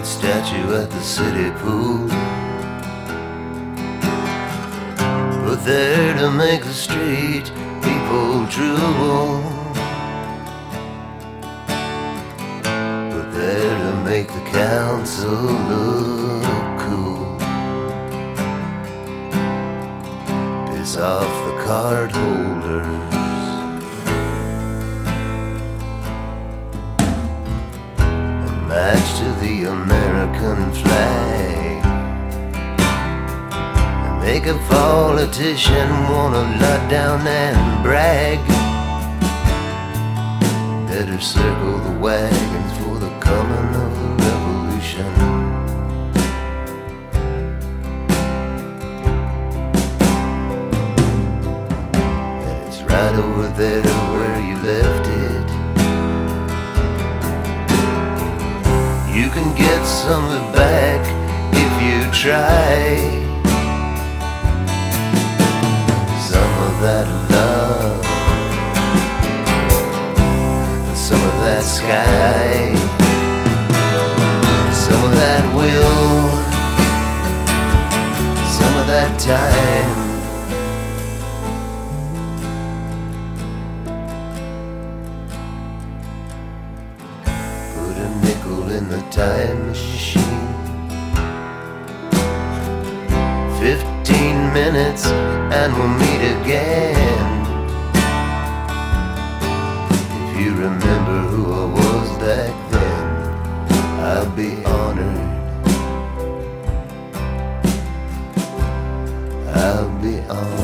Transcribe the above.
nude statue at the city pool, put there to make the street people drool, put there to make the council look cool, piss off the card holders, match to the American flag, and make a politician wanna nut down and brag. Better circle the wagons for the coming of the revolution. And it's right over there where you left it. You can get some of it back if you try. Some of that love, and some of that sky, some of that will, some of that time. Put a nickel in the time machine. 15 minutes and we'll meet again. If you remember who I was back then, I'll be honored. I'll be honored.